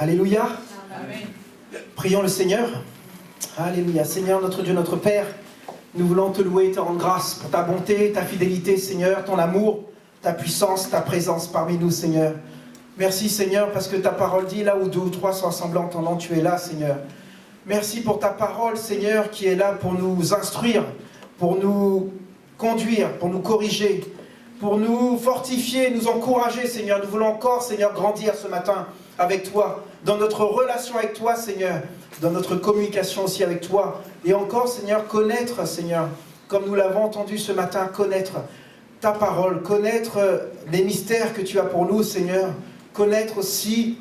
Alléluia. Amen. Prions le Seigneur. Alléluia. Seigneur, notre Dieu, notre Père, nous voulons te louer et te rendre grâce pour ta bonté, ta fidélité, Seigneur, ton amour, ta puissance, ta présence parmi nous, Seigneur. Merci, Seigneur, parce que ta parole dit, là où deux ou trois sont assemblés en ton nom, tu es là, Seigneur. Merci pour ta parole, Seigneur, qui est là pour nous instruire, pour nous conduire, pour nous corriger, pour nous fortifier, nous encourager, Seigneur. Nous voulons encore, Seigneur, grandir ce matin avec toi, dans notre relation avec toi, Seigneur, dans notre communication aussi avec toi. Et encore, Seigneur, connaître, Seigneur, comme nous l'avons entendu ce matin, connaître ta parole, connaître les mystères que tu as pour nous, Seigneur, connaître aussi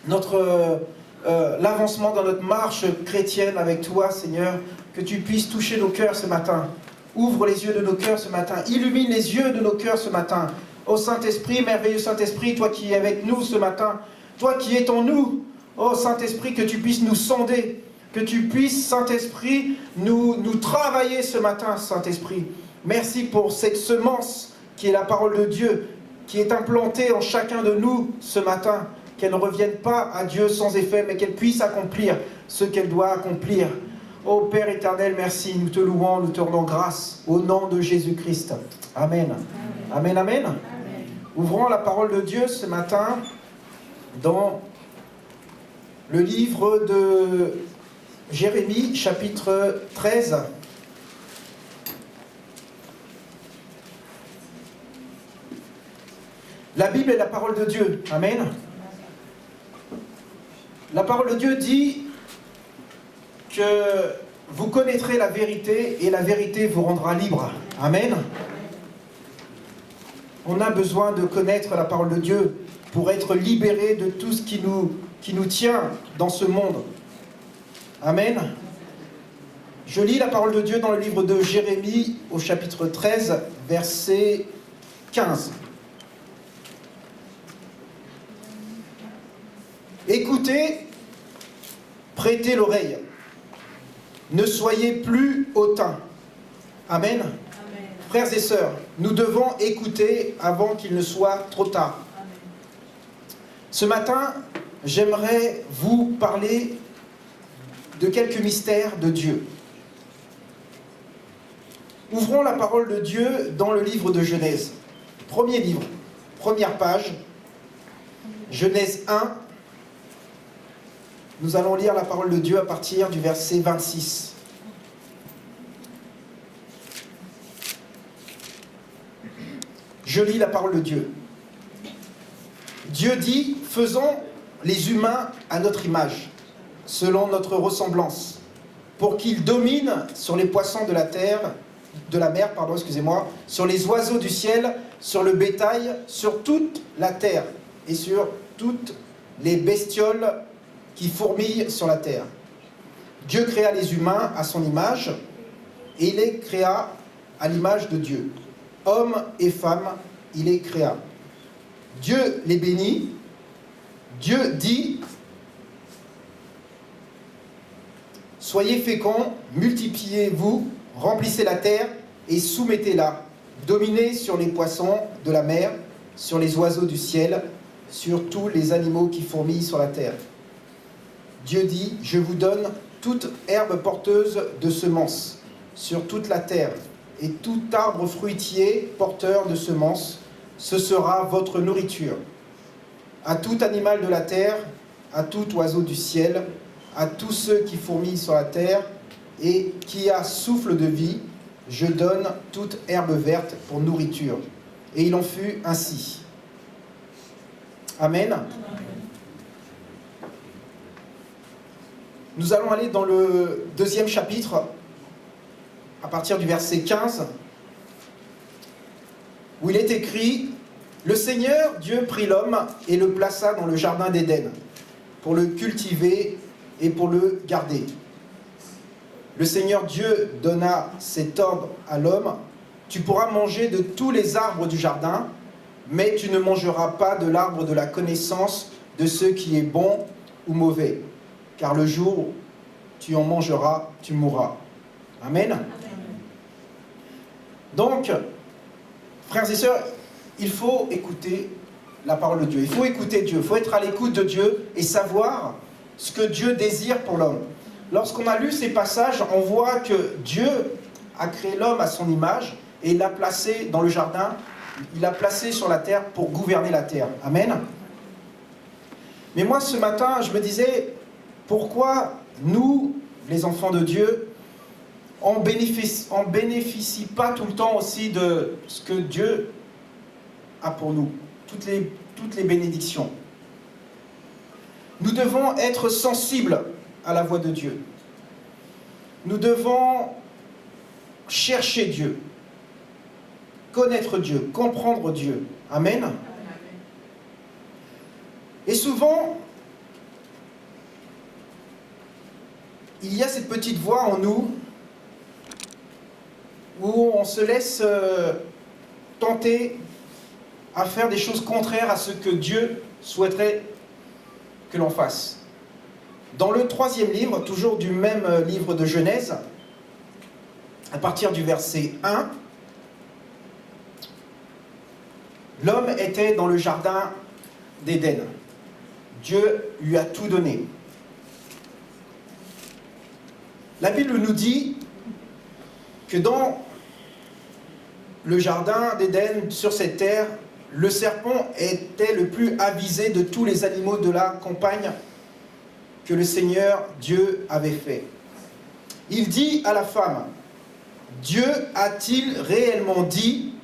l'avancement dans notre marche chrétienne avec toi, Seigneur, que tu puisses toucher nos cœurs ce matin. Ouvre les yeux de nos cœurs ce matin. Illumine les yeux de nos cœurs ce matin. Ô Saint-Esprit, merveilleux Saint-Esprit, toi qui es avec nous ce matin, toi qui es en nous, ô Saint-Esprit, que tu puisses nous sonder, que tu puisses, Saint-Esprit, nous travailler ce matin, Saint-Esprit. Merci pour cette semence qui est la parole de Dieu, qui est implantée en chacun de nous ce matin, qu'elle ne revienne pas à Dieu sans effet, mais qu'elle puisse accomplir ce qu'elle doit accomplir. Ô Père éternel, merci, nous te louons, nous te rendons grâce, au nom de Jésus-Christ. Amen. Amen, amen. Amen. Ouvrons la parole de Dieu ce matin dans le livre de Jérémie, chapitre 13. La Bible est la parole de Dieu. Amen. La parole de Dieu dit que vous connaîtrez la vérité et la vérité vous rendra libre. Amen. On a besoin de connaître la parole de Dieu pour être libéré de tout ce qui nous tient dans ce monde. Amen. Je lis la parole de Dieu dans le livre de Jérémie au chapitre 13, verset 15. Écoutez, prêtez l'oreille. Ne soyez plus hautains. Amen. Amen. Frères et sœurs, nous devons écouter avant qu'il ne soit trop tard. Amen. Ce matin, j'aimerais vous parler de quelques mystères de Dieu. Ouvrons la parole de Dieu dans le livre de Genèse. Premier livre, première page, Genèse 1. Nous allons lire la parole de Dieu à partir du verset 26. Je lis la parole de Dieu. Dieu dit, faisons les humains à notre image, selon notre ressemblance, pour qu'ils dominent sur les poissons de la mer, sur les oiseaux du ciel, sur le bétail, sur toute la terre et sur toutes les bestioles qui fourmillent sur la terre. Dieu créa les humains à son image, et il les créa à l'image de Dieu. Hommes et femmes, il les créa. Dieu les bénit. Dieu dit, soyez féconds, multipliez-vous, remplissez la terre et soumettez-la. Dominez sur les poissons de la mer, sur les oiseaux du ciel, sur tous les animaux qui fourmillent sur la terre. Dieu dit, je vous donne toute herbe porteuse de semences sur toute la terre, et tout arbre fruitier porteur de semences, ce sera votre nourriture. À tout animal de la terre, à tout oiseau du ciel, à tous ceux qui fourmillent sur la terre, et qui a souffle de vie, je donne toute herbe verte pour nourriture. Et il en fut ainsi. Amen. Nous allons aller dans le deuxième chapitre, à partir du verset 15, où il est écrit « Le Seigneur, Dieu, prit l'homme et le plaça dans le jardin d'Éden, pour le cultiver et pour le garder. Le Seigneur Dieu donna cet ordre à l'homme, « Tu pourras manger de tous les arbres du jardin, mais tu ne mangeras pas de l'arbre de la connaissance de ce qui est bon ou mauvais. Car le jour où tu en mangeras, tu mourras. » Amen. Amen. Donc, frères et sœurs, il faut écouter la parole de Dieu. Il faut écouter Dieu, il faut être à l'écoute de Dieu et savoir ce que Dieu désire pour l'homme. Lorsqu'on a lu ces passages, on voit que Dieu a créé l'homme à son image et il l'a placé dans le jardin, il l'a placé sur la terre pour gouverner la terre. Amen. Mais moi, ce matin, je me disais, pourquoi nous, les enfants de Dieu, on bénéficie pas tout le temps aussi de ce que Dieu a pour nous, toutes les bénédictions. Nous devons être sensibles à la voix de Dieu. Nous devons chercher Dieu, connaître Dieu, comprendre Dieu. Amen. Et souvent, il y a cette petite voix en nous où on se laisse tenter à faire des choses contraires à ce que Dieu souhaiterait que l'on fasse. Dans le 3e livre, toujours du même livre de Genèse, à partir du verset 1, l'homme était dans le jardin d'Éden. Dieu lui a tout donné. La Bible nous dit que dans le jardin d'Éden, sur cette terre, le serpent était le plus avisé de tous les animaux de la campagne que le Seigneur Dieu avait fait. Il dit à la femme, Dieu a-t-il réellement dit,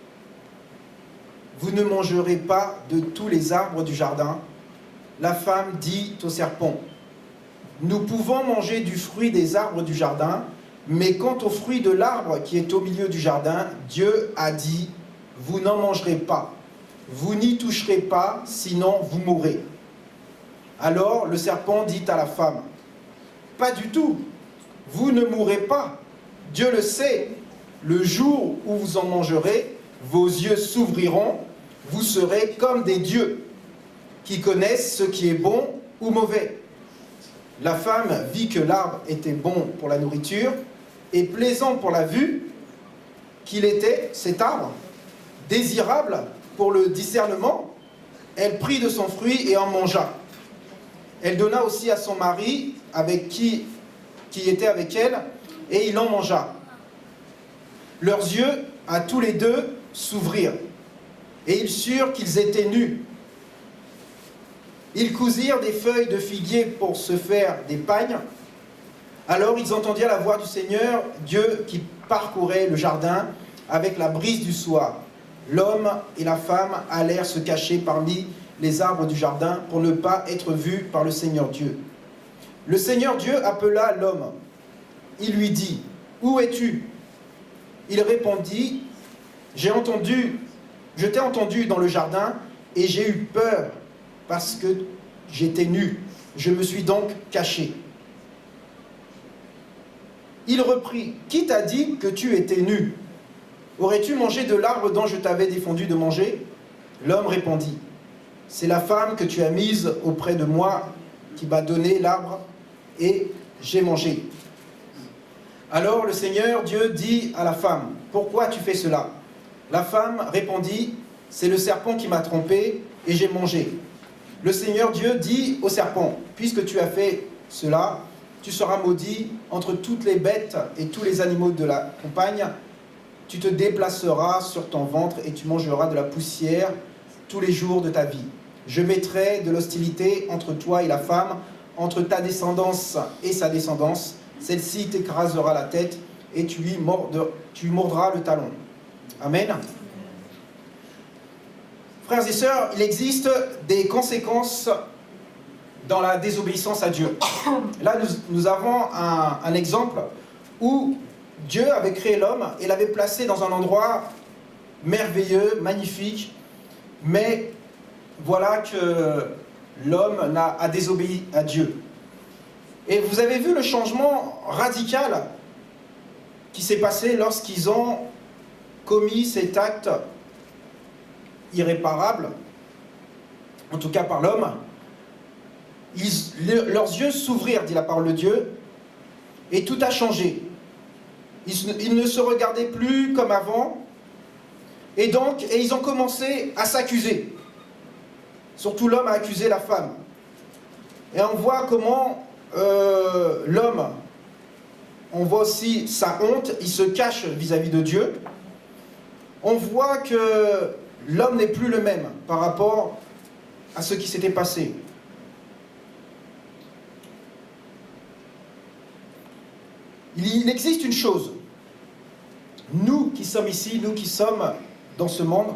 vous ne mangerez pas de tous les arbres du jardin? La femme dit au serpent, nous pouvons manger du fruit des arbres du jardin, mais quant au fruit de l'arbre qui est au milieu du jardin, Dieu a dit, vous n'en mangerez pas, vous n'y toucherez pas, sinon vous mourrez. Alors le serpent dit à la femme, pas du tout, vous ne mourrez pas, Dieu le sait, le jour où vous en mangerez, vos yeux s'ouvriront, vous serez comme des dieux, qui connaissent ce qui est bon ou mauvais. La femme vit que l'arbre était bon pour la nourriture et plaisant pour la vue, qu'il était, cet arbre, désirable pour le discernement. Elle prit de son fruit et en mangea. Elle donna aussi à son mari, qui était avec elle, et il en mangea. Leurs yeux, à tous les deux, s'ouvrirent, et ils surent qu'ils étaient nus. Ils cousirent des feuilles de figuier pour se faire des pagnes. Alors ils entendirent la voix du Seigneur, Dieu, qui parcourait le jardin avec la brise du soir. L'homme et la femme allèrent se cacher parmi les arbres du jardin pour ne pas être vus par le Seigneur Dieu. Le Seigneur Dieu appela l'homme. Il lui dit, « Où es-tu » Il répondit, « Je t'ai entendu dans le jardin et j'ai eu peur parce que j'étais nu. Je me suis donc caché. » Il reprit, « Qui t'a dit que tu étais nu? Aurais-tu mangé de l'arbre dont je t'avais défendu de manger ?» L'homme répondit, « C'est la femme que tu as mise auprès de moi qui m'a donné l'arbre et j'ai mangé. » Alors le Seigneur Dieu dit à la femme, « Pourquoi tu fais cela ?» La femme répondit, « C'est le serpent qui m'a trompé et j'ai mangé. » Le Seigneur Dieu dit au serpent, « Puisque tu as fait cela, tu seras maudit entre toutes les bêtes et tous les animaux de la campagne. Tu te déplaceras sur ton ventre et tu mangeras de la poussière tous les jours de ta vie. Je mettrai de l'hostilité entre toi et la femme, entre ta descendance et sa descendance. Celle-ci t'écrasera la tête et tu mordras le talon. » Amen. Frères et sœurs, il existe des conséquences dans la désobéissance à Dieu. Là, nous avons un exemple où Dieu avait créé l'homme et l'avait placé dans un endroit merveilleux, magnifique, mais voilà que l'homme a désobéi à Dieu. Et vous avez vu le changement radical qui s'est passé lorsqu'ils ont commis cet acte irréparable, en tout cas par l'homme. Leurs yeux s'ouvrirent, dit la parole de Dieu, et tout a changé. Ils ne se regardaient plus comme avant, et ils ont commencé à s'accuser. Surtout l'homme a accusé la femme. Et on voit comment l'homme, on voit aussi sa honte, il se cache vis-à-vis de Dieu. On voit que l'homme n'est plus le même par rapport à ce qui s'était passé. Il existe une chose. Nous qui sommes ici, nous qui sommes dans ce monde,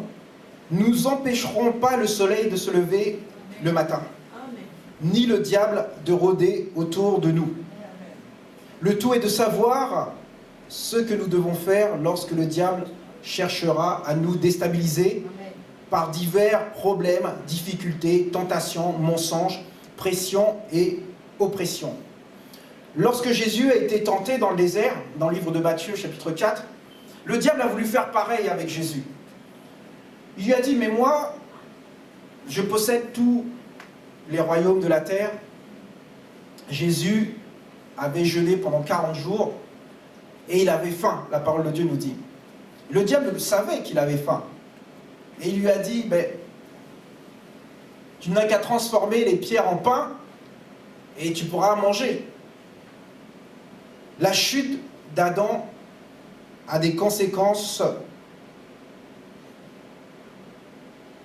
nous n'empêcherons pas le soleil de se lever le matin, ni le diable de rôder autour de nous. Le tout est de savoir ce que nous devons faire lorsque le diable cherchera à nous déstabiliser par divers problèmes, difficultés, tentations, mensonges, pressions et oppressions. Lorsque Jésus a été tenté dans le désert, dans le livre de Matthieu, chapitre 4, le diable a voulu faire pareil avec Jésus. Il lui a dit, mais moi, je possède tous les royaumes de la terre. Jésus avait jeûné pendant 40 jours et il avait faim, la parole de Dieu nous dit. Le diable savait qu'il avait faim. Et il lui a dit, ben, tu n'as qu'à transformer les pierres en pain et tu pourras manger. La chute d'Adam a des conséquences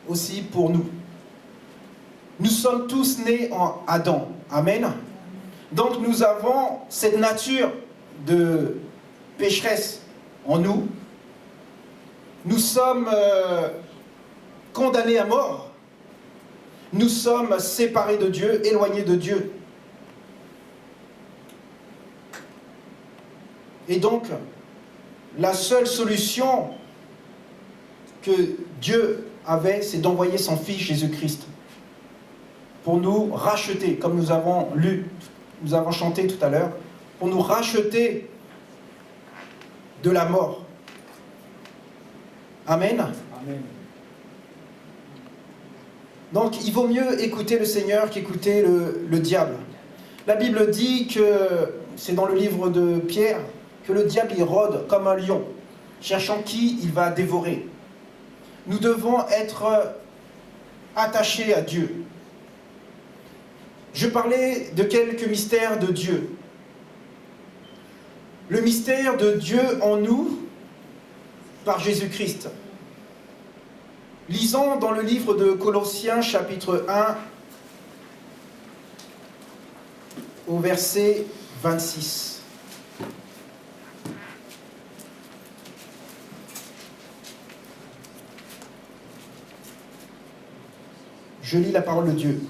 aussi pour nous. Nous sommes tous nés en Adam. Amen. Donc nous avons cette nature de pécheresse en nous. Nous sommes condamnés à mort. Nous sommes séparés de Dieu, éloignés de Dieu. Et donc, la seule solution que Dieu avait, c'est d'envoyer son Fils Jésus-Christ pour nous racheter, comme nous avons lu, nous avons chanté tout à l'heure, pour nous racheter de la mort. Amen. Amen. Donc, il vaut mieux écouter le Seigneur qu'écouter le diable. La Bible dit que, c'est dans le livre de Pierre, que le diable il rôde comme un lion, cherchant qui il va dévorer. Nous devons être attachés à Dieu. Je parlais de quelques mystères de Dieu. Le mystère de Dieu en nous, par Jésus-Christ. Lisons dans le livre de Colossiens, chapitre 1, au verset 26. Je lis la parole de Dieu.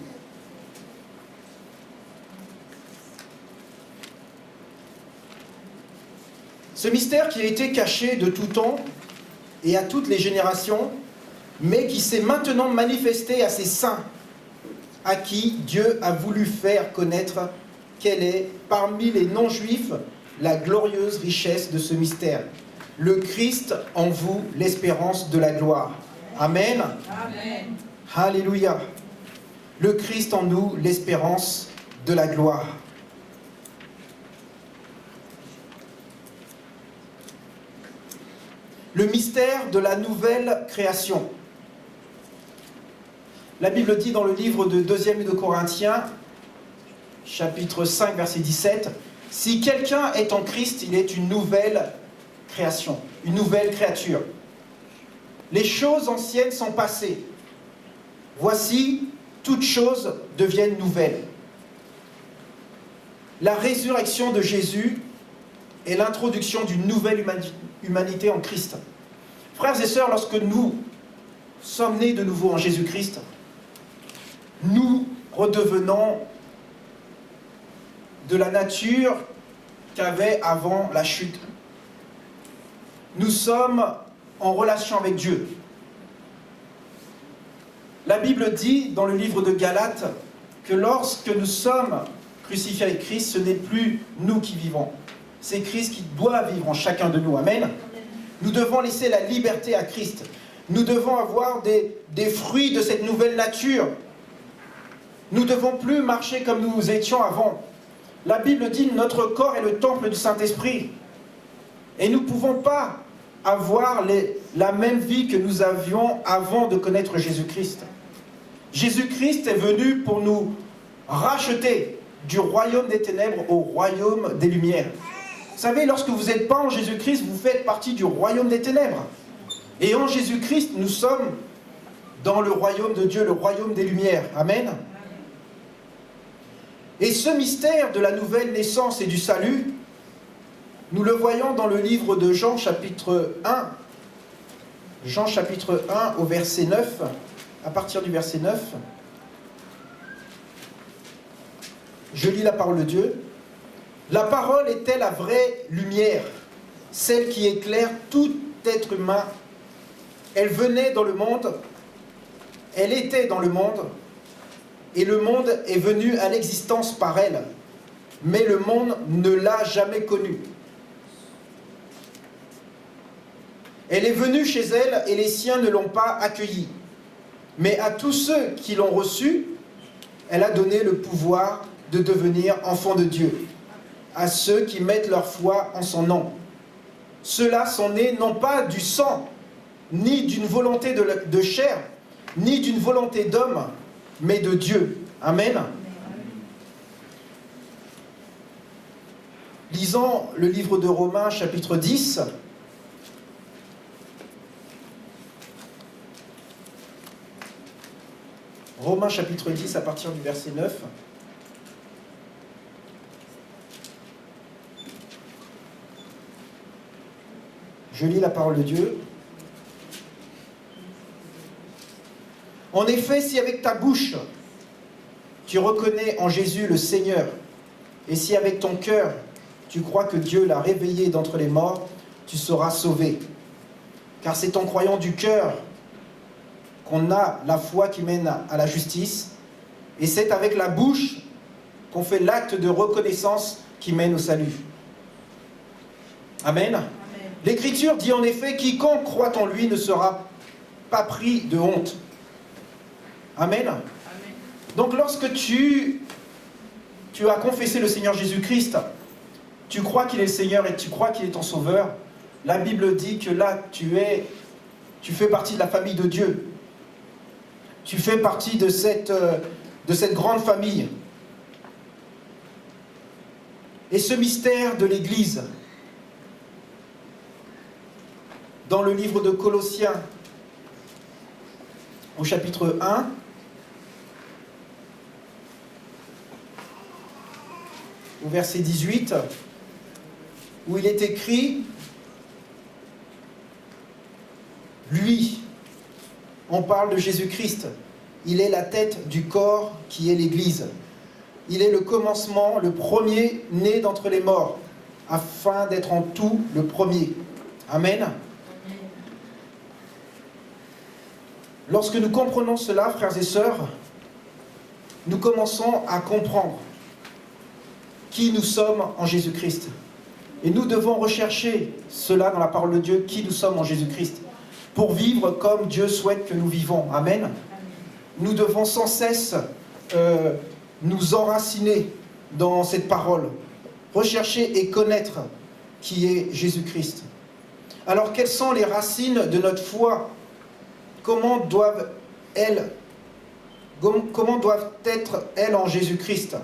Ce mystère qui a été caché de tout temps et à toutes les générations, mais qui s'est maintenant manifesté à ses saints, à qui Dieu a voulu faire connaître quelle est, parmi les non-juifs, la glorieuse richesse de ce mystère. Le Christ en vous, l'espérance de la gloire. Amen. Amen. Alléluia. Le Christ en nous, l'espérance de la gloire. Le mystère de la nouvelle création. La Bible dit dans le livre de 2e de Corinthiens, chapitre 5, verset 17, « Si quelqu'un est en Christ, il est une nouvelle création, une nouvelle créature. Les choses anciennes sont passées. Voici, toutes choses deviennent nouvelles. » La résurrection de Jésus est l'introduction d'une nouvelle humanité en Christ. Frères et sœurs, lorsque nous sommes nés de nouveau en Jésus-Christ, nous redevenons de la nature qu'avait avant la chute. Nous sommes en relation avec Dieu. La Bible dit dans le livre de Galates que lorsque nous sommes crucifiés avec Christ, ce n'est plus nous qui vivons. C'est Christ qui doit vivre en chacun de nous. Amen. Nous devons laisser la liberté à Christ. Nous devons avoir des fruits de cette nouvelle nature. Nous ne devons plus marcher comme nous étions avant. La Bible dit que notre corps est le temple du Saint-Esprit. Et nous ne pouvons pas avoir la même vie que nous avions avant de connaître Jésus-Christ. Jésus-Christ est venu pour nous racheter du royaume des ténèbres au royaume des lumières. Vous savez, lorsque vous n'êtes pas en Jésus-Christ, vous faites partie du royaume des ténèbres. Et en Jésus-Christ, nous sommes dans le royaume de Dieu, le royaume des lumières. Amen. Et ce mystère de la nouvelle naissance et du salut, nous le voyons dans le livre de Jean chapitre 1. Jean chapitre 1 au verset 9, à partir du verset 9. Je lis la parole de Dieu. La parole était la vraie lumière, celle qui éclaire tout être humain. Elle venait dans le monde, elle était dans le monde, et le monde est venu à l'existence par elle, mais le monde ne l'a jamais connue. Elle est venue chez elle et les siens ne l'ont pas accueillie. Mais à tous ceux qui l'ont reçue, elle a donné le pouvoir de devenir enfants de Dieu, à ceux qui mettent leur foi en son nom. Ceux-là sont nés non pas du sang, ni d'une volonté de chair, ni d'une volonté d'homme, mais de Dieu. Amen. Lisons le livre de Romains, chapitre 10. Romains, chapitre 10, à partir du verset 9. Je lis la parole de Dieu. En effet, si avec ta bouche, tu reconnais en Jésus le Seigneur, et si avec ton cœur, tu crois que Dieu l'a réveillé d'entre les morts, tu seras sauvé. Car c'est en croyant du cœur qu'on a la foi qui mène à la justice, et c'est avec la bouche qu'on fait l'acte de reconnaissance qui mène au salut. Amen. Amen. L'Écriture dit en effet, quiconque croit en lui ne sera pas pris de honte. Amen. Amen. Donc lorsque tu as confessé le Seigneur Jésus-Christ, tu crois qu'il est le Seigneur et tu crois qu'il est ton Sauveur, la Bible dit que là, tu fais partie de la famille de Dieu. Tu fais partie de cette grande famille. Et ce mystère de l'Église, dans le livre de Colossiens, au chapitre 1, au verset 18, où il est écrit, lui, on parle de Jésus-Christ, il est la tête du corps qui est l'Église. Il est le commencement, le premier né d'entre les morts, afin d'être en tout le premier. Amen. Lorsque nous comprenons cela, frères et sœurs, nous commençons à comprendre qui nous sommes en Jésus-Christ. Et nous devons rechercher cela dans la parole de Dieu, qui nous sommes en Jésus-Christ, pour vivre comme Dieu souhaite que nous vivons. Amen. Nous devons sans cesse nous enraciner dans cette parole, rechercher et connaître qui est Jésus-Christ. Alors, quelles sont les racines de notre foi? Comment doivent être, elles, en Jésus-Christ?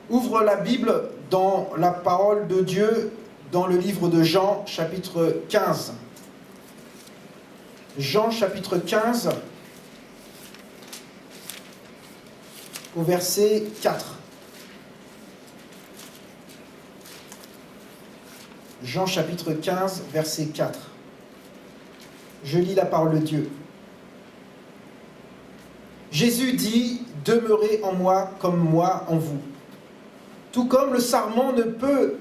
Ouvre la Bible dans la parole de Dieu, dans le livre de Jean, chapitre 15. Jean, chapitre 15, au verset 4. Jean, chapitre 15, verset 4. Je lis la parole de Dieu. Jésus dit, « Demeurez en moi comme moi en vous. Tout comme le sarment ne peut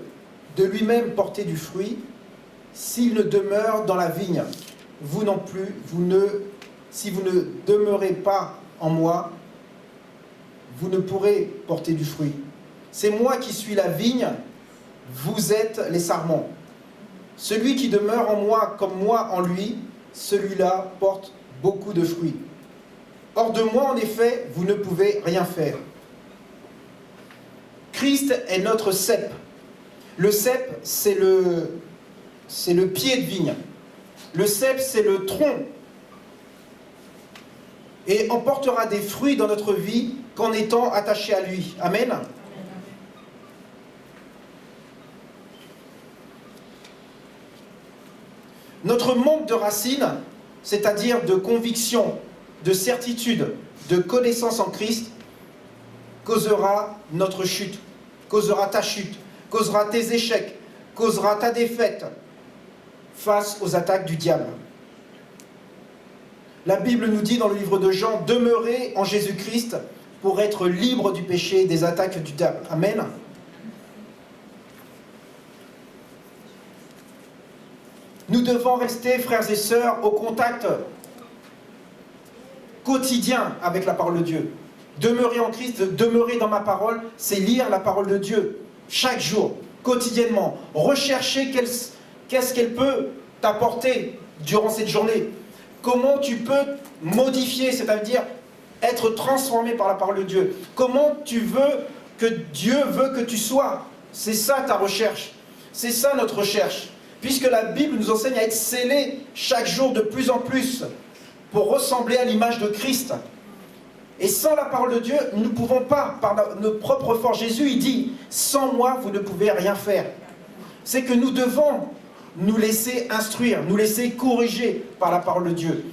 de lui-même porter du fruit, s'il ne demeure dans la vigne. Vous non plus, si vous ne demeurez pas en moi, vous ne pourrez porter du fruit. C'est moi qui suis la vigne, vous êtes les sarments. Celui qui demeure en moi comme moi en lui, celui-là porte beaucoup de fruits. Hors de moi, en effet, vous ne pouvez rien faire. » Christ est notre cep. Le cep, c'est le pied de vigne. Le cep, c'est le tronc. Et on portera des fruits dans notre vie qu'en étant attachés à lui. Amen. Notre manque de racines, c'est-à-dire de conviction, de certitude, de connaissance en Christ, causera notre chute, causera ta chute, causera tes échecs, causera ta défaite face aux attaques du diable. La Bible nous dit dans le livre de Jean, demeurez en Jésus-Christ pour être libre du péché et des attaques du diable. Amen. Nous devons rester, frères et sœurs, au contact quotidien avec la parole de Dieu. Demeurer en Christ, demeurer dans ma parole, c'est lire la parole de Dieu chaque jour, quotidiennement. Rechercher qu'est-ce qu'elle peut t'apporter durant cette journée. Comment tu peux modifier, c'est-à-dire être transformé par la parole de Dieu. Comment tu veux que Dieu veut que tu sois. C'est ça ta recherche. C'est ça notre recherche. Puisque la Bible nous enseigne à être scellés chaque jour de plus en plus pour ressembler à l'image de Christ. Et sans la parole de Dieu, nous ne pouvons pas, par nos propres forces. Jésus, il dit, sans moi, vous ne pouvez rien faire. C'est que nous devons nous laisser instruire, nous laisser corriger par la parole de Dieu.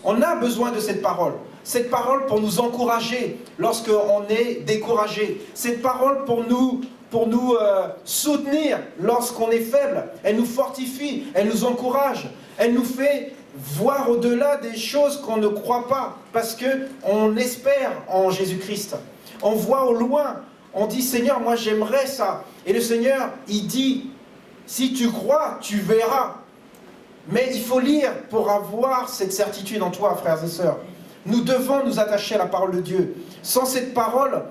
On a besoin de cette parole. Cette parole pour nous encourager lorsqu'on est découragé. Cette parole pour nous soutenir lorsqu'on est faible. Elle nous fortifie, elle nous encourage. Elle nous fait voir au-delà des choses qu'on ne croit pas, parce qu'on espère en Jésus-Christ. On voit au loin, on dit, Seigneur, moi j'aimerais ça. Et le Seigneur, il dit, si tu crois, tu verras. Mais il faut lire pour avoir cette certitude en toi, frères et sœurs. Nous devons nous attacher à la parole de Dieu. Sans cette parole,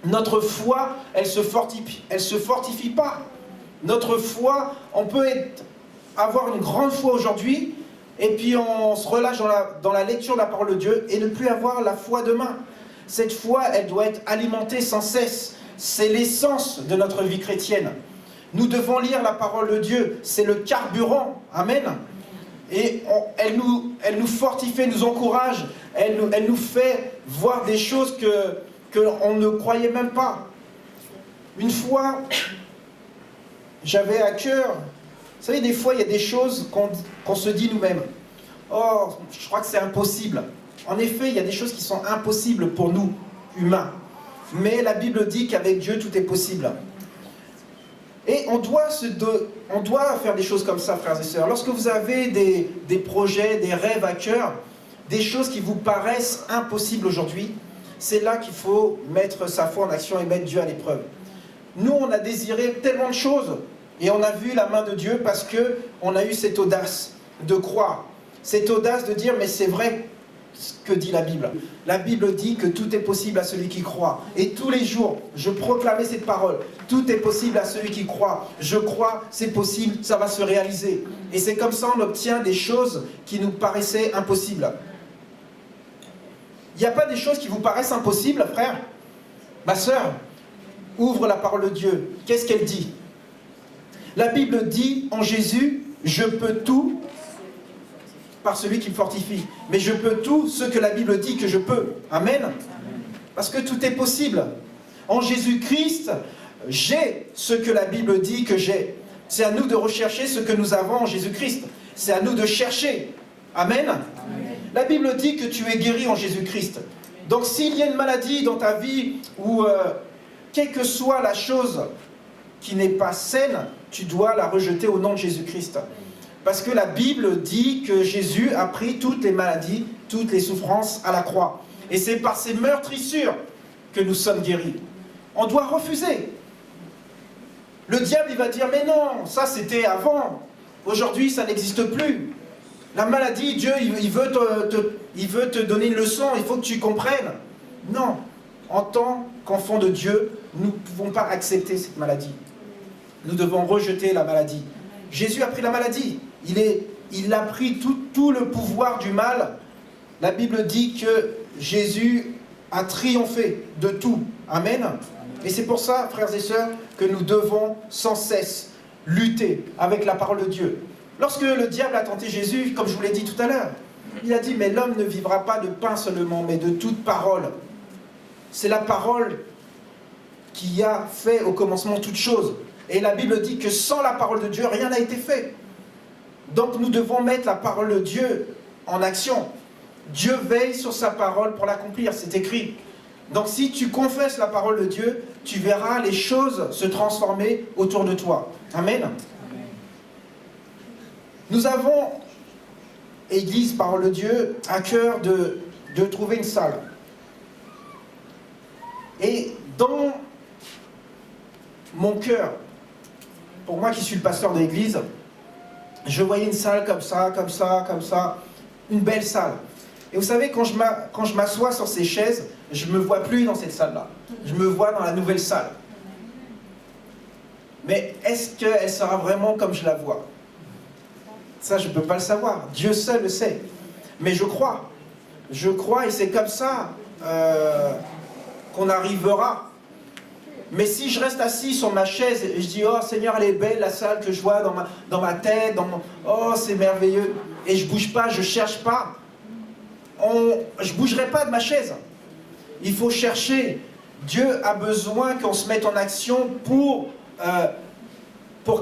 notre foi, elle se fortifie pas. Notre foi, on peut avoir une grande foi aujourd'hui, et puis on se relâche dans la lecture de la parole de Dieu, et ne plus avoir la foi demain. Cette foi, elle doit être alimentée sans cesse. C'est l'essence de notre vie chrétienne. Nous devons lire la parole de Dieu, c'est le carburant. Amen. Et elle nous fortifie, nous encourage, elle nous fait voir des choses qu'on ne croyait même pas. Une fois, j'avais à cœur, vous savez, des fois, il y a des choses qu'on se dit nous-mêmes. Oh, je crois que c'est impossible. En effet, il y a des choses qui sont impossibles pour nous, humains. Mais la Bible dit qu'avec Dieu, tout est possible. Et on doit faire des choses comme ça, frères et sœurs. Lorsque vous avez des projets, des rêves à cœur, des choses qui vous paraissent impossibles aujourd'hui, c'est là qu'il faut mettre sa foi en action et mettre Dieu à l'épreuve. Nous, on a désiré tellement de choses, et on a vu la main de Dieu parce qu'on a eu cette audace de croire. Cette audace de dire, mais c'est vrai ce que dit la Bible. La Bible dit que tout est possible à celui qui croit. Et tous les jours, je proclamais cette parole. Tout est possible à celui qui croit. Je crois, c'est possible, ça va se réaliser. Et c'est comme ça on obtient des choses qui nous paraissaient impossibles. Il n'y a pas des choses qui vous paraissent impossibles, frère? Ma sœur, ouvre la parole de Dieu. Qu'est-ce qu'elle dit? La Bible dit en Jésus, je peux tout par celui qui me fortifie. Mais je peux tout ce que la Bible dit que je peux. Amen. Parce que tout est possible. En Jésus-Christ, j'ai ce que la Bible dit que j'ai. C'est à nous de rechercher ce que nous avons en Jésus-Christ. C'est à nous de chercher. Amen. Amen. La Bible dit que tu es guéri en Jésus-Christ. Donc s'il y a une maladie dans ta vie, ou quelle que soit la chose qui n'est pas saine, tu dois la rejeter au nom de Jésus-Christ. Parce que la Bible dit que Jésus a pris toutes les maladies, toutes les souffrances à la croix. Et c'est par ces meurtrissures que nous sommes guéris. On doit refuser. Le diable, il va dire, mais non, ça c'était avant. Aujourd'hui, ça n'existe plus. La maladie, Dieu, il veut te donner une leçon, il faut que tu comprennes. Non, en tant qu'enfant de Dieu, nous ne pouvons pas accepter cette maladie. Nous devons rejeter la maladie. Jésus a pris la maladie. Il a pris tout le pouvoir du mal. La Bible dit que Jésus a triomphé de tout. Amen. Et c'est pour ça, frères et sœurs, que nous devons sans cesse lutter avec la parole de Dieu. Lorsque le diable a tenté Jésus, comme je vous l'ai dit tout à l'heure, Il a dit, mais l'homme ne vivra pas de pain seulement, mais de toute parole. C'est la parole qui a fait au commencement toute chose. Et la Bible dit que sans la parole de Dieu, rien n'a été fait. Donc nous devons mettre la parole de Dieu en action. Dieu veille sur sa parole pour l'accomplir, c'est écrit. Donc si tu confesses la parole de Dieu, tu verras les choses se transformer autour de toi. Amen. Nous avons, Église, parole de Dieu, à cœur de trouver une salle. Et dans mon cœur, pour moi qui suis le pasteur de l'église, je voyais une salle comme ça, comme ça, comme ça, une belle salle. Et vous savez, quand je m'assois sur ces chaises, je ne me vois plus dans cette salle-là. Je me vois dans la nouvelle salle. Mais est-ce qu'elle sera vraiment comme je la vois? Ça, je ne peux pas le savoir. Dieu seul le sait. Mais je crois. Je crois et c'est comme ça qu'on arrivera. Mais si je reste assis sur ma chaise et je dis « Oh Seigneur, elle est belle la salle que je vois dans ma tête, oh c'est merveilleux » et je ne bouge pas, je ne cherche pas, je ne bougerai pas de ma chaise. Il faut chercher. Dieu a besoin qu'on se mette en action pour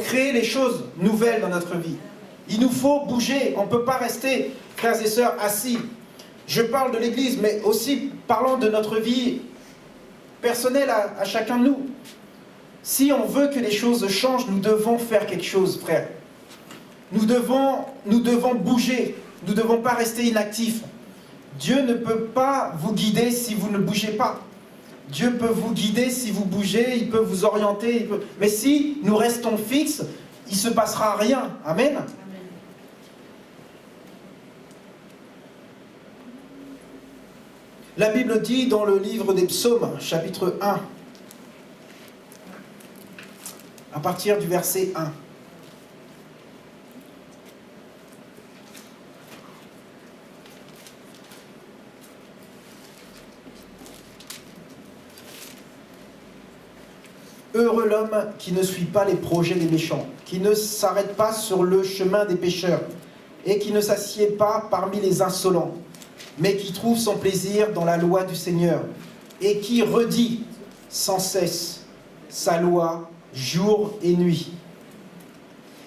créer les choses nouvelles dans notre vie. Il nous faut bouger. On ne peut pas rester, frères et sœurs, assis. Je parle de l'Église, mais aussi parlons de notre vie personnelle à chacun de nous. Si on veut que les choses changent, nous devons faire quelque chose, frère. Nous devons bouger. Nous ne devons pas rester inactifs. Dieu ne peut pas vous guider si vous ne bougez pas. Dieu peut vous guider si vous bougez, il peut vous orienter. Mais si nous restons fixes, il ne se passera rien. Amen. La Bible dit dans le livre des Psaumes, chapitre 1, à partir du verset 1. Heureux l'homme qui ne suit pas les projets des méchants, qui ne s'arrête pas sur le chemin des pécheurs, et qui ne s'assied pas parmi les insolents, mais qui trouve son plaisir dans la loi du Seigneur, et qui redit sans cesse sa loi jour et nuit.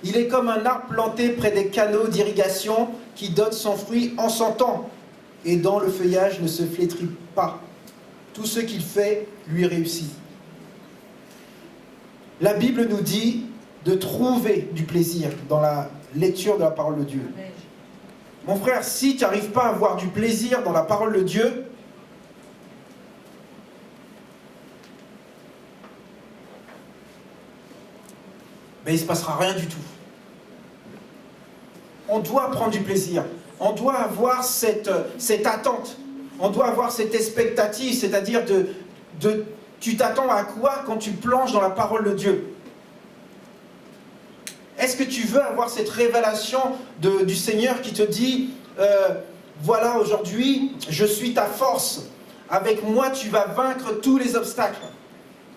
Il est comme un arbre planté près des canaux d'irrigation qui donne son fruit en son temps, et dont le feuillage ne se flétrit pas. Tout ce qu'il fait lui réussit. La Bible nous dit de trouver du plaisir dans la lecture de la parole de Dieu. Amen. Mon frère, si tu n'arrives pas à avoir du plaisir dans la parole de Dieu, ben il ne se passera rien du tout. On doit prendre du plaisir. On doit avoir cette attente. On doit avoir cette expectative, c'est-à-dire tu t'attends à quoi quand tu plonges dans la parole de Dieu? Est-ce que tu veux avoir cette révélation du Seigneur qui te dit voilà, aujourd'hui, je suis ta force. Avec moi, tu vas vaincre tous les obstacles.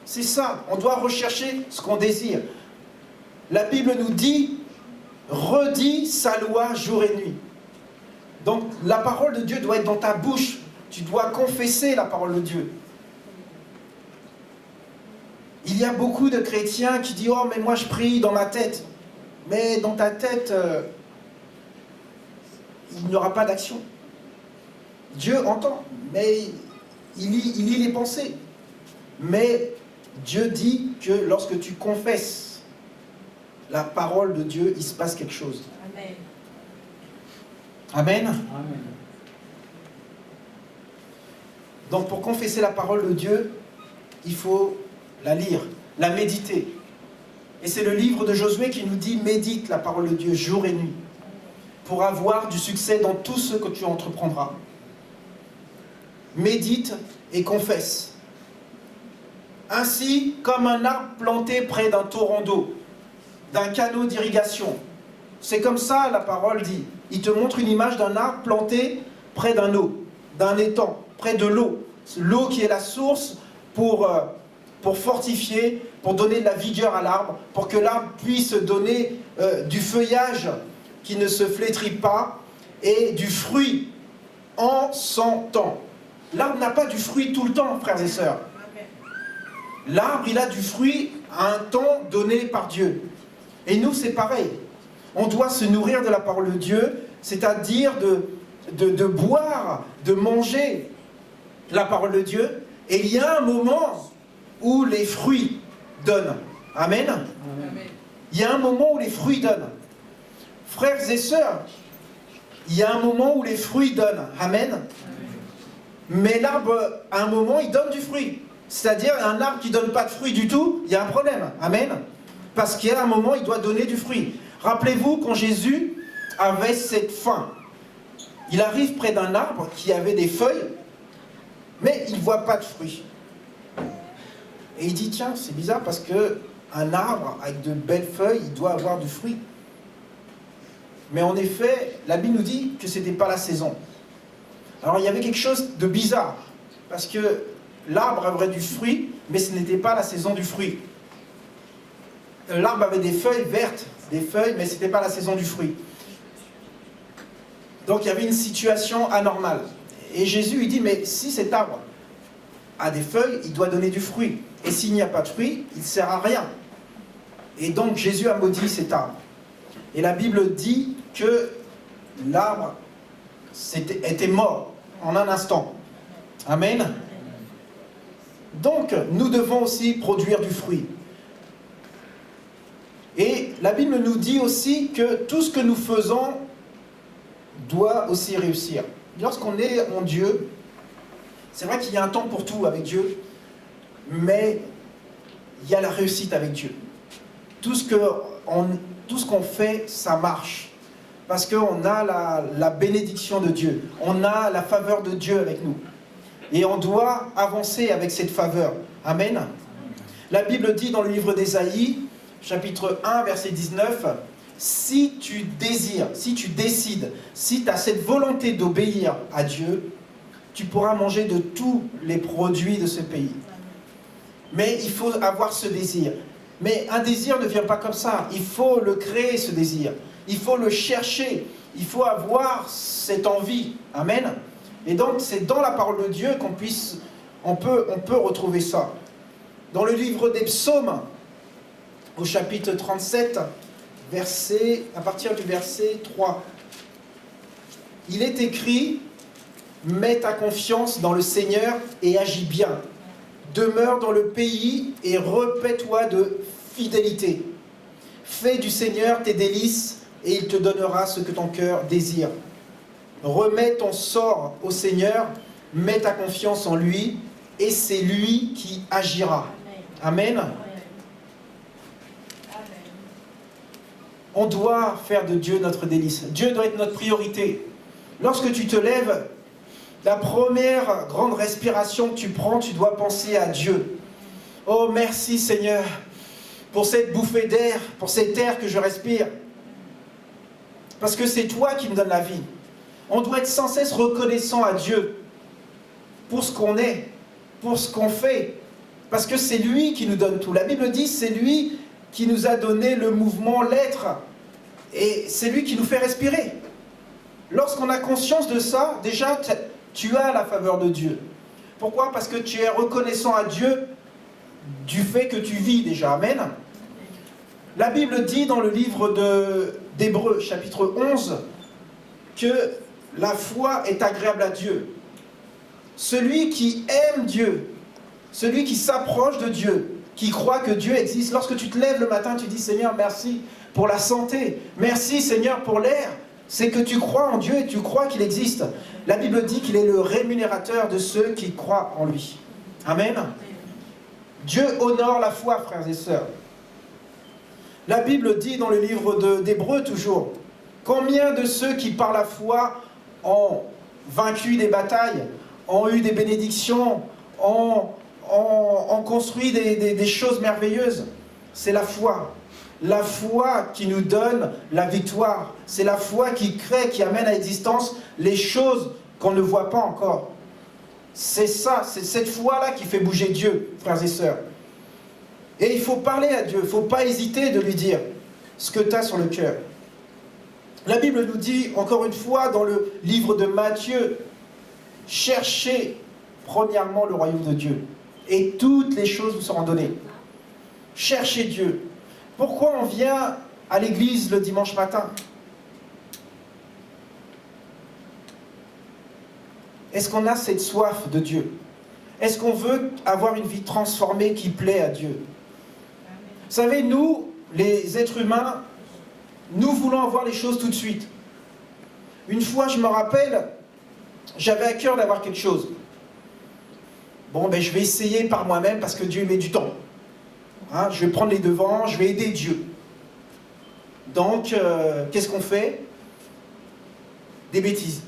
C'est ça. On doit rechercher ce qu'on désire. La Bible nous dit redis sa loi jour et nuit. Donc, la parole de Dieu doit être dans ta bouche. Tu dois confesser la parole de Dieu. Il y a beaucoup de chrétiens qui disent « Oh, mais moi je prie dans ma tête. » Mais dans ta tête, il n'y aura pas d'action. Dieu entend, mais il lit les pensées. Mais Dieu dit que lorsque tu confesses la parole de Dieu, il se passe quelque chose. Amen. Amen. Amen. Donc pour confesser la parole de Dieu, il faut la lire, la méditer. Et c'est le livre de Josué qui nous dit « Médite la parole de Dieu jour et nuit pour avoir du succès dans tout ce que tu entreprendras. » Médite et confesse. Ainsi, comme un arbre planté près d'un torrent d'eau, d'un canot d'irrigation. C'est comme ça la parole dit. Il te montre une image d'un arbre planté près d'un eau, d'un étang, près de l'eau. L'eau qui est la source pour fortifier, pour donner de la vigueur à l'arbre, pour que l'arbre puisse donner du feuillage qui ne se flétrit pas et du fruit en son temps. L'arbre n'a pas du fruit tout le temps, frères et sœurs. L'arbre, il a du fruit à un temps donné par Dieu. Et nous, c'est pareil. On doit se nourrir de la parole de Dieu, c'est-à-dire de boire, de manger la parole de Dieu. Et il y a un moment où les fruits donnent. Amen. Amen. Il y a un moment où les fruits donnent. Frères et sœurs, il y a un moment où les fruits donnent. Amen. Amen. Mais l'arbre, à un moment, il donne du fruit. C'est-à-dire, un arbre qui ne donne pas de fruit du tout, il y a un problème. Amen. Parce qu'il y a un moment, il doit donner du fruit. Rappelez-vous, quand Jésus avait cette faim, il arrive près d'un arbre qui avait des feuilles, mais il ne voit pas de fruits. Et il dit, tiens, c'est bizarre parce qu'un arbre avec de belles feuilles, il doit avoir du fruit. Mais en effet, la Bible nous dit que ce n'était pas la saison. Alors il y avait quelque chose de bizarre, parce que l'arbre avait du fruit, mais ce n'était pas la saison du fruit. L'arbre avait des feuilles vertes, des feuilles, mais ce n'était pas la saison du fruit. Donc il y avait une situation anormale. Et Jésus, il dit, mais si cet arbre a des feuilles, il doit donner du fruit. Et s'il n'y a pas de fruit, il ne sert à rien. Et donc Jésus a maudit cet arbre. Et la Bible dit que l'arbre était mort en un instant. Amen. Donc, nous devons aussi produire du fruit. Et la Bible nous dit aussi que tout ce que nous faisons doit aussi réussir. Lorsqu'on est en Dieu, c'est vrai qu'il y a un temps pour tout avec Dieu, mais il y a la réussite avec Dieu. Tout ce qu'on fait, ça marche. Parce qu'on a la bénédiction de Dieu. On a la faveur de Dieu avec nous. Et on doit avancer avec cette faveur. Amen. La Bible dit dans le livre d'Ésaïe, chapitre 1, verset 19, « Si tu désires, si tu décides, si tu as cette volonté d'obéir à Dieu, tu pourras manger de tous les produits de ce pays. » Mais il faut avoir ce désir. Mais un désir ne vient pas comme ça. Il faut le créer, ce désir. Il faut le chercher. Il faut avoir cette envie. Amen. Et donc, c'est dans la parole de Dieu on peut retrouver ça. Dans le livre des Psaumes, au chapitre 37, à partir du verset 3, il est écrit « Mets ta confiance dans le Seigneur et agis bien. Demeure dans le pays et repais-toi de fidélité. Fais du Seigneur tes délices et il te donnera ce que ton cœur désire. Remets ton sort au Seigneur, mets ta confiance en lui et c'est lui qui agira. » Amen. On doit faire de Dieu notre délice. Dieu doit être notre priorité. Lorsque tu te lèves, la première grande respiration que tu prends, tu dois penser à Dieu. Oh, merci Seigneur pour cette bouffée d'air, pour cet air que je respire. Parce que c'est toi qui me donnes la vie. On doit être sans cesse reconnaissant à Dieu pour ce qu'on est, pour ce qu'on fait. Parce que c'est lui qui nous donne tout. La Bible dit, c'est lui qui nous a donné le mouvement, l'être. Et c'est lui qui nous fait respirer. Lorsqu'on a conscience de ça, déjà, tu as la faveur de Dieu. Pourquoi? Parce que tu es reconnaissant à Dieu du fait que tu vis déjà. Amen. La Bible dit dans le livre d'Hébreux, chapitre 11, que la foi est agréable à Dieu. Celui qui aime Dieu, celui qui s'approche de Dieu, qui croit que Dieu existe, lorsque tu te lèves le matin, tu dis « Seigneur, merci pour la santé. Merci Seigneur pour l'air. » C'est que tu crois en Dieu et tu crois qu'il existe. La Bible dit qu'il est le rémunérateur de ceux qui croient en lui. Amen. Dieu honore la foi, frères et sœurs. La Bible dit dans le livre d'Hébreux toujours, combien de ceux qui par la foi ont vaincu des batailles, ont eu des bénédictions, ont construit des choses merveilleuses. C'est la foi. La foi qui nous donne la victoire. C'est la foi qui crée, qui amène à l'existence les choses qu'on ne voit pas encore. C'est ça, c'est cette foi-là qui fait bouger Dieu, frères et sœurs. Et il faut parler à Dieu, il ne faut pas hésiter de lui dire ce que tu as sur le cœur. La Bible nous dit, encore une fois, dans le livre de Matthieu, cherchez premièrement le royaume de Dieu, et toutes les choses vous seront données. Cherchez Dieu. Pourquoi on vient à l'église le dimanche matin? Est-ce qu'on a cette soif de Dieu? Est-ce qu'on veut avoir une vie transformée qui plaît à Dieu? Vous savez, nous, les êtres humains, nous voulons avoir les choses tout de suite. Une fois, je me rappelle, j'avais à cœur d'avoir quelque chose. Bon, ben je vais essayer par moi-même parce que Dieu met du temps. Hein, je vais prendre les devants, je vais aider Dieu. Donc, qu'est-ce qu'on fait? Des bêtises.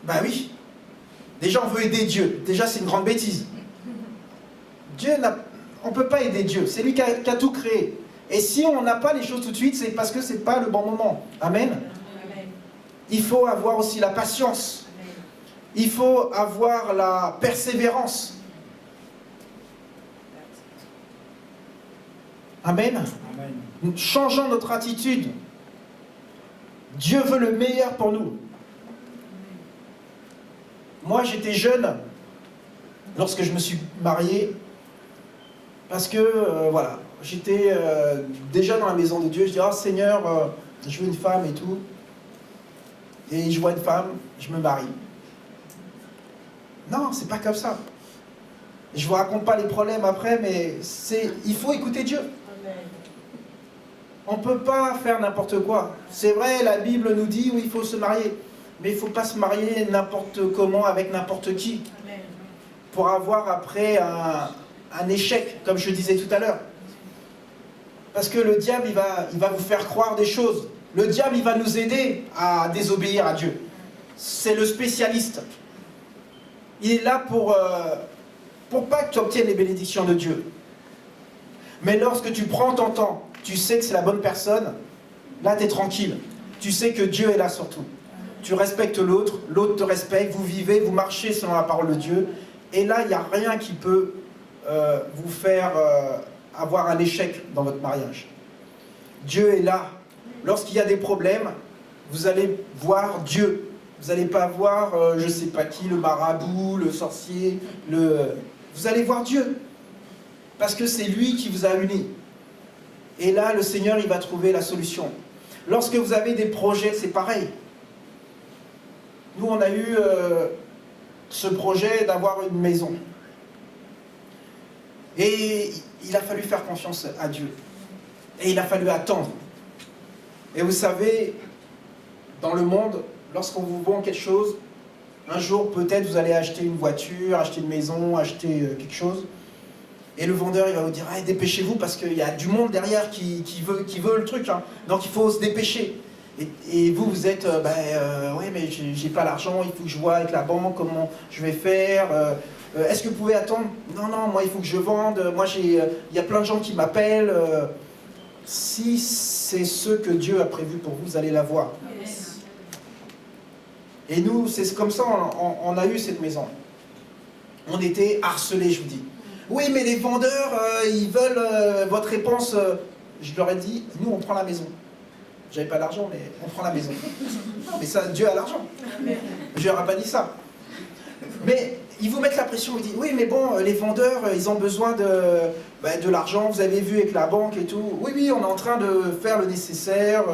Ben oui. Déjà, on veut aider Dieu. Déjà, c'est une grande bêtise. On ne peut pas aider Dieu. C'est lui qui a tout créé. Et si on n'a pas les choses tout de suite, c'est parce que ce n'est pas le bon moment. Amen. Amen. Il faut avoir aussi la patience. Amen. Il faut avoir la persévérance. Amen. Amen. Changeons notre attitude. Dieu veut le meilleur pour nous. Moi, j'étais jeune lorsque je me suis marié, parce que, voilà, j'étais déjà dans la maison de Dieu. Je dis, ah Seigneur, je veux une femme et tout. Et je vois une femme, je me marie. Non, c'est pas comme ça. Je vous raconte pas les problèmes après, mais il faut écouter Dieu. On ne peut pas faire n'importe quoi. C'est vrai, la Bible nous dit, oui, il faut se marier. Mais il ne faut pas se marier n'importe comment avec n'importe qui. Pour avoir après un échec, comme je disais tout à l'heure. Parce que le diable, il va vous faire croire des choses. Le diable, il va nous aider à désobéir à Dieu. C'est le spécialiste. Il est là pour pas que tu obtiennes les bénédictions de Dieu. Mais lorsque tu prends ton temps, tu sais que c'est la bonne personne, là tu es tranquille. Tu sais que Dieu est là surtout. Tu respectes l'autre, l'autre te respecte, vous vivez, vous marchez selon la parole de Dieu. Et là, il n'y a rien qui peut vous faire avoir un échec dans votre mariage. Dieu est là. Lorsqu'il y a des problèmes, vous allez voir Dieu. Vous n'allez pas voir, je ne sais pas qui, le marabout, le sorcier. Vous allez voir Dieu. Parce que c'est lui qui vous a unis. Et là, le Seigneur, il va trouver la solution. Lorsque vous avez des projets, c'est pareil. Nous, on a eu ce projet d'avoir une maison. Et il a fallu faire confiance à Dieu. Et il a fallu attendre. Et vous savez, dans le monde, lorsqu'on vous vend quelque chose, un jour, peut-être, vous allez acheter une voiture, acheter une maison, acheter quelque chose. Et le vendeur, il va vous dire, ah, dépêchez-vous parce qu'il y a du monde derrière qui veut le truc. Hein. Donc, il faut se dépêcher. Et vous, vous êtes, oui, mais j'ai pas l'argent, il faut que je vois avec la banque comment je vais faire. Est-ce que vous pouvez attendre? Non, moi, il faut que je vende. Moi, il y a plein de gens qui m'appellent. Si c'est ce que Dieu a prévu pour vous, vous allez l'avoir. Yes. Et nous, c'est comme ça, on a eu cette maison. On était harcelés, je vous dis. Oui, mais les vendeurs, ils veulent votre réponse. Je leur ai dit, nous, on prend la maison. J'avais pas d'argent, mais on prend la maison. Non, mais ça, Dieu a l'argent. Je leur ai pas dit ça. Mais ils vous mettent la pression, ils disent, oui, mais bon, les vendeurs, ils ont besoin de l'argent, vous avez vu avec la banque et tout. Oui, on est en train de faire le nécessaire.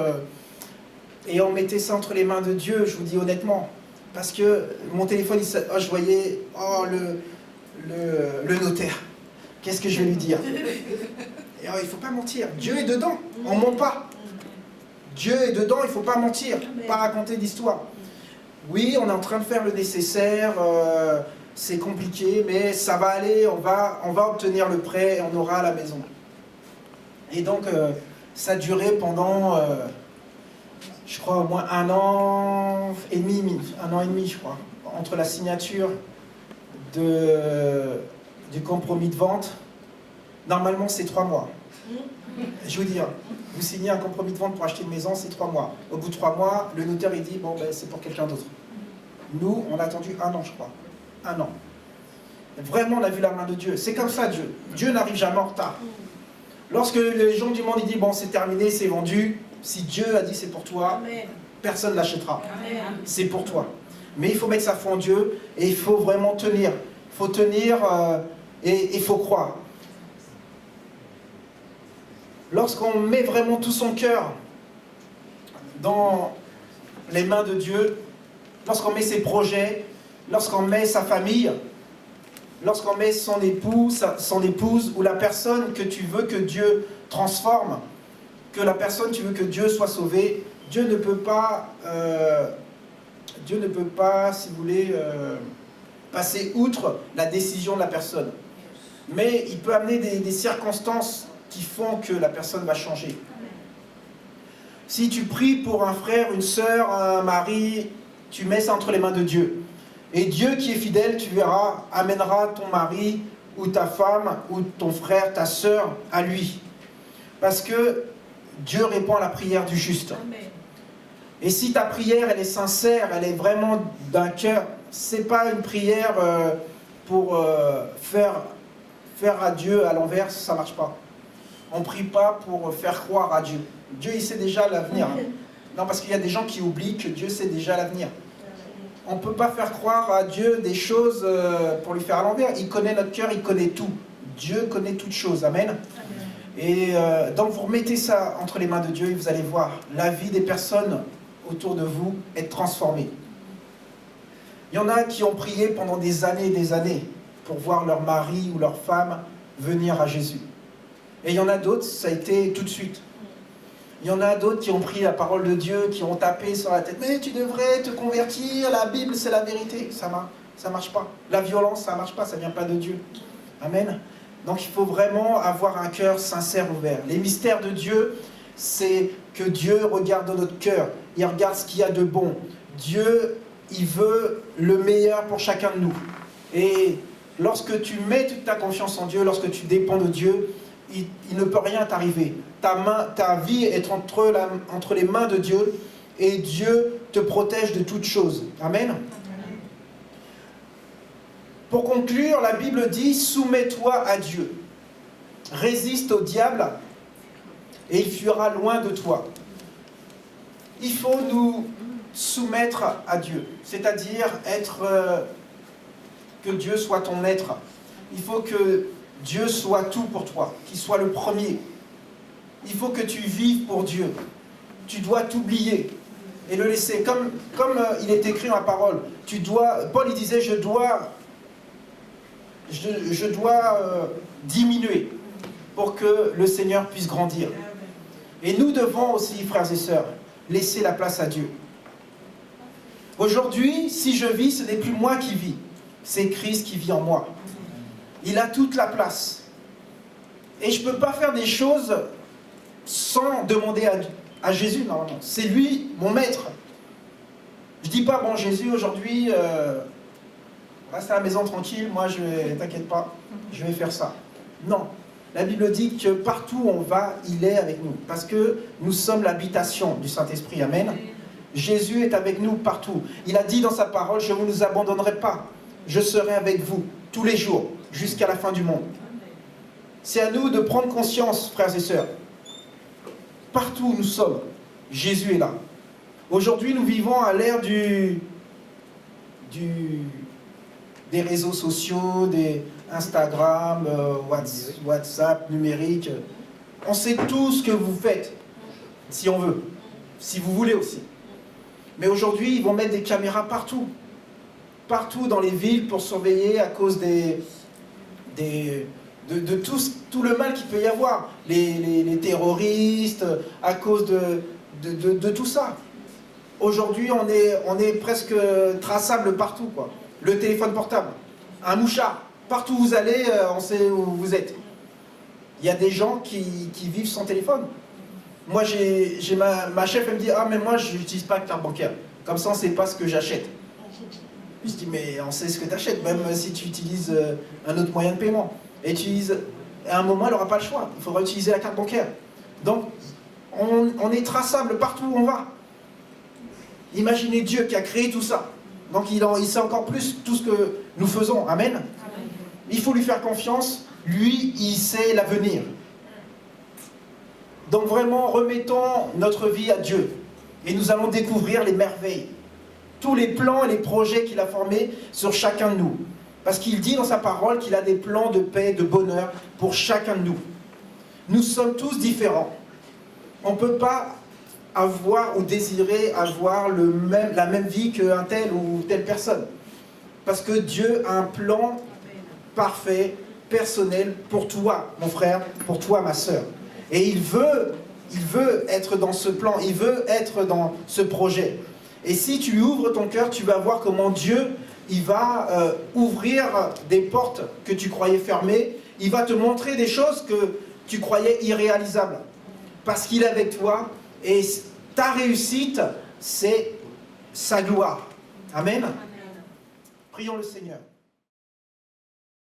Et on mettait ça entre les mains de Dieu, je vous dis honnêtement. Parce que mon téléphone, je voyais, le notaire. Qu'est-ce que je vais lui dire? Et il ne faut pas mentir. Dieu est dedans, on ne ment pas. Dieu est dedans, il ne faut pas mentir, pas raconter d'histoire. Oui, on est en train de faire le nécessaire, c'est compliqué, mais ça va aller, on va obtenir le prêt et on aura la maison. Et donc, ça a duré pendant, je crois, au moins 1 an et demi, je crois, entre la signature du compromis de vente. Normalement, c'est 3 mois. Je veux dire, vous signez un compromis de vente pour acheter une maison, c'est 3 mois. Au bout de 3 mois, le notaire, il dit, bon, c'est pour quelqu'un d'autre. Nous, on a attendu 1 an, je crois. 1 an. Vraiment, on a vu la main de Dieu. C'est comme ça, Dieu. Dieu n'arrive jamais en retard. Lorsque les gens du monde, ils disent, bon, c'est terminé, c'est vendu, Si Dieu a dit c'est pour toi, personne ne l'achètera. C'est pour toi. Mais il faut mettre sa foi en Dieu et il faut vraiment tenir. Il faut tenir et il faut croire. Lorsqu'on met vraiment tout son cœur dans les mains de Dieu, lorsqu'on met ses projets, lorsqu'on met sa famille, lorsqu'on met son époux, son épouse, ou la personne que tu veux que Dieu transforme, que la personne tu veux que Dieu soit sauvée, Dieu ne peut pas, si vous voulez, passer outre la décision de la personne. Mais il peut amener des circonstances qui font que la personne va changer. Si tu pries pour un frère, une sœur, un mari, tu mets ça entre les mains de Dieu. Et Dieu qui est fidèle, tu verras, amènera ton mari ou ta femme ou ton frère, ta sœur à lui. Parce que Dieu répond à la prière du juste. Et si ta prière, elle est sincère, elle est vraiment d'un cœur, c'est pas une prière pour faire à Dieu à l'envers, ça ne marche pas. On ne prie pas pour faire croire à Dieu. Dieu, il sait déjà l'avenir. Non, parce qu'il y a des gens qui oublient que Dieu sait déjà l'avenir. On ne peut pas faire croire à Dieu des choses pour lui faire à l'envers. Il connaît notre cœur, il connaît tout. Dieu connaît toutes choses. Amen. Et donc vous remettez ça entre les mains de Dieu et vous allez voir la vie des personnes autour de vous être transformée. Il y en a qui ont prié pendant des années pour voir leur mari ou leur femme venir à Jésus. Et il y en a d'autres, ça a été tout de suite. Il y en a d'autres qui ont pris la parole de Dieu, qui ont tapé sur la tête. Mais tu devrais te convertir, la Bible c'est la vérité. Ça ne marche pas. La violence, ça ne marche pas, ça ne vient pas de Dieu. Amen. Donc il faut vraiment avoir un cœur sincère ouvert. Les mystères de Dieu, c'est que Dieu regarde dans notre cœur. Il regarde ce qu'il y a de bon. Dieu, il veut le meilleur pour chacun de nous. Et lorsque tu mets toute ta confiance en Dieu, lorsque tu dépends de Dieu, il ne peut rien t'arriver. Ta vie est entre les mains de Dieu et Dieu te protège de toutes choses. Amen. Pour conclure, la Bible dit « Soumets-toi à Dieu, résiste au diable et il fuira loin de toi. » Il faut nous soumettre à Dieu, c'est-à-dire que Dieu soit ton être. Il faut que Dieu soit tout pour toi, qu'il soit le premier. Il faut que tu vives pour Dieu. Tu dois t'oublier et le laisser. Comme il est écrit dans la parole, Paul il disait, je dois diminuer pour que le Seigneur puisse grandir. Et nous devons aussi, frères et sœurs, laisser la place à Dieu. Aujourd'hui, si je vis, ce n'est plus moi qui vis, c'est Christ qui vit en moi. Il a toute la place. Et je ne peux pas faire des choses sans demander à Jésus, normalement. C'est lui, mon maître. Je ne dis pas, bon Jésus, aujourd'hui, reste à la maison tranquille, moi, t'inquiète pas, je vais faire ça. Non. La Bible dit que partout où on va, il est avec nous. Parce que nous sommes l'habitation du Saint-Esprit. Amen. Jésus est avec nous partout. Il a dit dans sa parole, je ne vous abandonnerai pas. Je serai avec vous tous les jours, jusqu'à la fin du monde. C'est à nous de prendre conscience, frères et sœurs. Partout où nous sommes, Jésus est là. Aujourd'hui, nous vivons à l'ère des réseaux sociaux, des Instagram, WhatsApp, numérique. On sait tout ce que vous faites, si on veut, si vous voulez aussi. Mais aujourd'hui, ils vont mettre des caméras partout. Partout dans les villes pour surveiller à cause de tout le mal qu'il peut y avoir. Les terroristes, à cause de tout ça. Aujourd'hui, on est presque traçable partout, quoi. Le téléphone portable, un mouchard. Partout où vous allez, on sait où vous êtes. Il y a des gens qui vivent sans téléphone. Moi, ma chef, elle me dit « Ah, mais moi, je n'utilise pas de carte bancaire. Comme ça, on ne sait pas ce que j'achète. » Je dis « Mais on sait ce que tu achètes, même si tu utilises un autre moyen de paiement. » Et à un moment, elle n'aura pas le choix. Il faudra utiliser la carte bancaire. Donc, on est traçable partout où on va. Imaginez Dieu qui a créé tout ça. Donc, il sait encore plus tout ce que nous faisons. Amen. Il faut lui faire confiance. Lui, il sait l'avenir. Donc vraiment, remettons notre vie à Dieu. Et nous allons découvrir les merveilles. Tous les plans et les projets qu'il a formés sur chacun de nous. Parce qu'il dit dans sa parole qu'il a des plans de paix, de bonheur pour chacun de nous. Nous sommes tous différents. On ne peut pas avoir ou désirer avoir la même vie qu'un tel ou telle personne. Parce que Dieu a un plan parfait, personnel pour toi, mon frère, pour toi, ma sœur. Et il veut être dans ce plan, il veut être dans ce projet. Et si tu ouvres ton cœur, tu vas voir comment Dieu, il va ouvrir des portes que tu croyais fermées. Il va te montrer des choses que tu croyais irréalisables. Parce qu'il est avec toi et ta réussite, c'est sa gloire. Amen. Prions le Seigneur.